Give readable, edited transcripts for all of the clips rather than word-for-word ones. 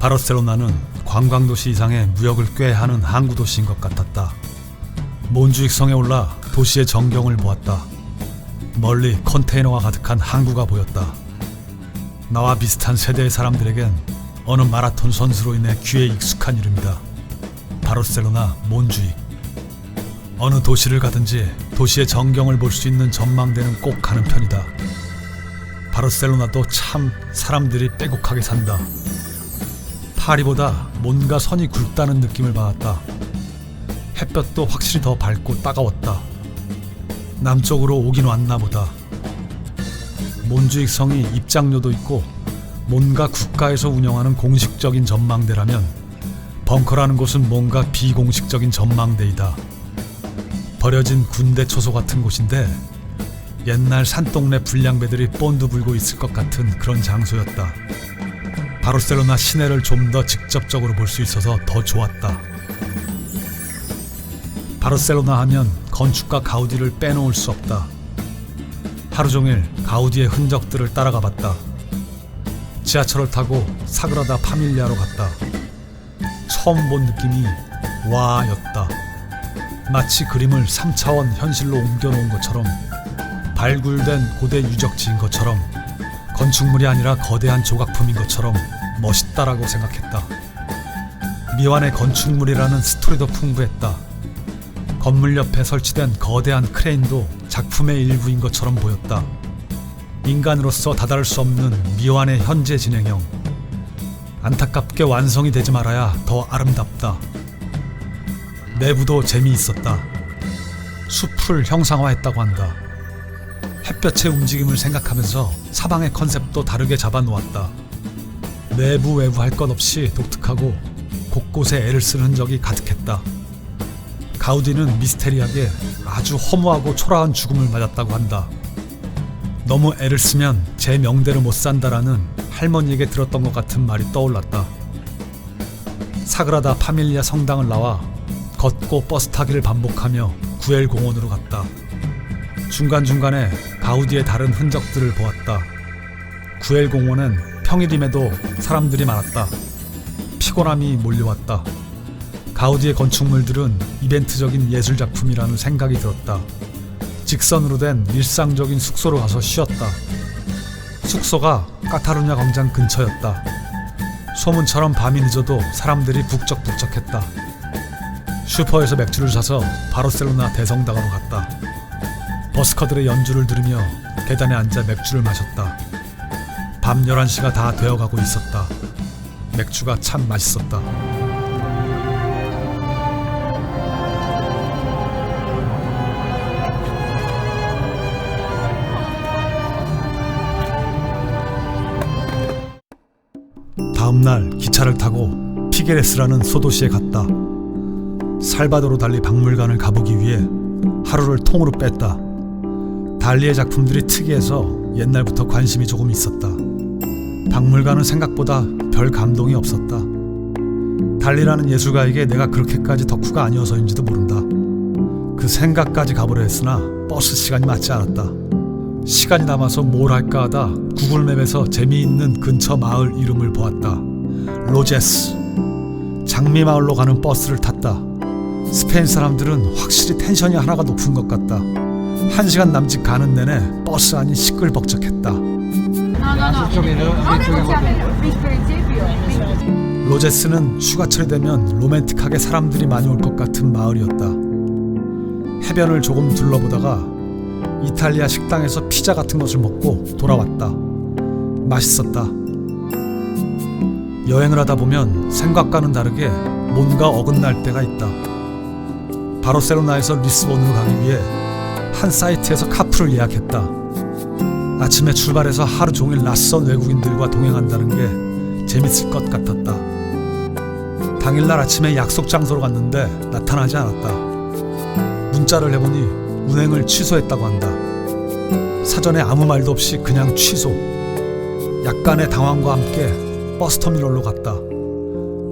바르셀로나는 관광도시 이상의 무역을 꽤 하는 항구 도시인 것 같았다. 몬주익성에 올라 도시의 전경을 보았다. 멀리 컨테이너가 가득한 항구가 보였다. 나와 비슷한 세대의 사람들에겐 어느 마라톤 선수로 인해 귀에 익숙한 이름이다. 바르셀로나 몬주익. 어느 도시를 가든지 도시의 전경을 볼 수 있는 전망대는 꼭 가는 편이다. 바르셀로나도 참 사람들이 빼곡하게 산다. 파리보다 뭔가 선이 굵다는 느낌을 받았다. 햇볕도 확실히 더 밝고 따가웠다. 남쪽으로 오긴 왔나 보다. 몬주익 성이 입장료도 있고 뭔가 국가에서 운영하는 공식적인 전망대라면 벙커라는 곳은 뭔가 비공식적인 전망대이다. 버려진 군대 초소 같은 곳인데 옛날 산동네 불량배들이 본드 불고 있을 것 같은 그런 장소였다. 바르셀로나 시내를 좀 더 직접적으로 볼 수 있어서 더 좋았다. 바르셀로나 하면 건축가 가우디를 빼놓을 수 없다. 하루 종일 가우디의 흔적들을 따라가 봤다. 지하철을 타고 사그라다 파밀리아로 갔다. 처음 본 느낌이 와였다. 마치 그림을 3차원 현실로 옮겨놓은 것처럼, 발굴된 고대 유적지인 것처럼, 건축물이 아니라 거대한 조각품인 것처럼 멋있다라고 생각했다. 미완의 건축물이라는 스토리도 풍부했다. 건물 옆에 설치된 거대한 크레인도 작품의 일부인 것처럼 보였다. 인간으로서 다다를 수 없는 미완의 현재 진행형. 안타깝게 완성이 되지 말아야 더 아름답다. 내부도 재미있었다. 숲을 형상화했다고 한다. 햇볕의 움직임을 생각하면서 사방의 컨셉도 다르게 잡아놓았다. 내부 외부 할 것 없이 독특하고 곳곳에 애를 쓰는 흔적이 가득했다. 가우디는 미스테리하게 아주 허무하고 초라한 죽음을 맞았다고 한다. 너무 애를 쓰면 제 명대로 못 산다라는 할머니에게 들었던 것 같은 말이 떠올랐다. 사그라다 파밀리아 성당을 나와 걷고 버스 타기를 반복하며 구엘 공원으로 갔다. 중간중간에 가우디의 다른 흔적들을 보았다. 구엘 공원은 평일임에도 사람들이 많았다. 피곤함이 몰려왔다. 가우디의 건축물들은 이벤트적인 예술작품이라는 생각이 들었다. 직선으로 된 일상적인 숙소로 가서 쉬었다. 숙소가 카타루냐 광장 근처였다. 소문처럼 밤이 늦어도 사람들이 북적북적했다. 슈퍼에서 맥주를 사서 바르셀로나 대성당으로 갔다. 버스커들의 연주를 들으며 계단에 앉아 맥주를 마셨다. 밤 11시가 다 되어가고 있었다. 맥주가 참 맛있었다. 다음날 기차를 타고 피게레스라는 소도시에 갔다. 살바도르 달리 박물관을 가보기 위해 하루를 통으로 뺐다. 달리의 작품들이 특이해서 옛날부터 관심이 조금 있었다. 박물관은 생각보다 별 감동이 없었다. 달리라는 예술가에게 내가 그렇게까지 덕후가 아니어서인지도 모른다. 그 생각까지 가보려 했으나 버스 시간이 맞지 않았다. 시간이 남아서 뭘 할까 하다 구글맵에서 재미있는 근처 마을 이름을 보았다. 로제스. 장미마을로 가는 버스를 탔다. 스페인 사람들은 확실히 텐션이 하나가 높은 것 같다. 1시간 남짓 가는 내내 버스 안이 시끌벅적했다. 로제스는 휴가철이 되면 로맨틱하게 사람들이 많이 올 것 같은 마을이었다. 해변을 조금 둘러보다가 이탈리아 식당에서 피자 같은 것을 먹고 돌아왔다. 맛있었다. 여행을 하다 보면 생각과는 다르게 뭔가 어긋날 때가 있다. 바르셀로나에서 리스본으로 가기 위해 한 사이트에서 카풀을 예약했다. 아침에 출발해서 하루 종일 낯선 외국인들과 동행한다는 게 재밌을 것 같았다. 당일날 아침에 약속 장소로 갔는데 나타나지 않았다. 문자를 해보니 운행을 취소했다고 한다. 사전에 아무 말도 없이 그냥 취소. 약간의 당황과 함께 버스터미널로 갔다.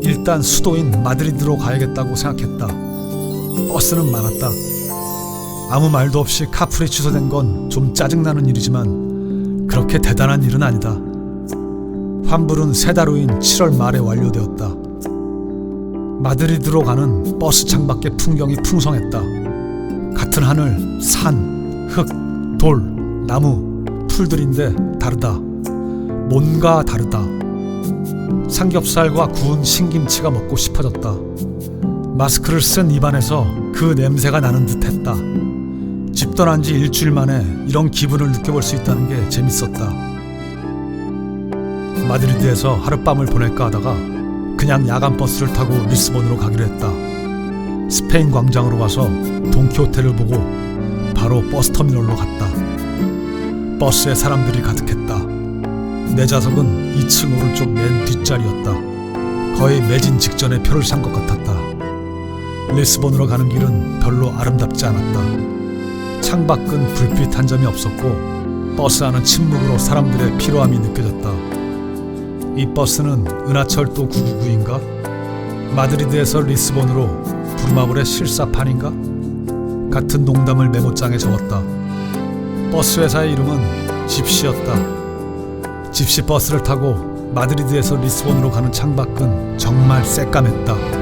일단 수도인 마드리드로 가야겠다고 생각했다. 버스는 많았다. 아무 말도 없이 카풀이 취소된 건 좀 짜증나는 일이지만 그렇게 대단한 일은 아니다. 환불은 3달 후인 7월 말에 완료되었다. 마드리드로 가는 버스 창밖의 풍경이 풍성했다. 같은 하늘, 산, 흙, 돌, 나무, 풀들인데 다르다. 뭔가 다르다. 삼겹살과 구운 신김치가 먹고 싶어졌다. 마스크를 쓴 입안에서 그 냄새가 나는 듯했다. 집 떠난 지 일주일 만에 이런 기분을 느껴볼 수 있다는 게 재밌었다. 마드리드에서 하룻밤을 보낼까 하다가 그냥 야간 버스를 타고 리스본으로 가기로 했다. 스페인 광장으로 가서 돈키호테를 보고 바로 버스터미널로 갔다. 버스에 사람들이 가득했다. 내 좌석은 2층 오른쪽 맨 뒷자리였다. 거의 매진 직전에 표를 산 것 같았다. 리스본으로 가는 길은 별로 아름답지 않았다. 창밖은 불빛 한 점이 없었고 버스 안은 침묵으로 사람들의 피로함이 느껴졌다. 이 버스는 은하철도 999인가? 마드리드에서 리스본으로 부르마블의 실사판인가? 같은 농담을 메모장에 적었다. 버스 회사의 이름은 집시였다. 집시 버스를 타고 마드리드에서 리스본으로 가는 창밖은 정말 새까맸다.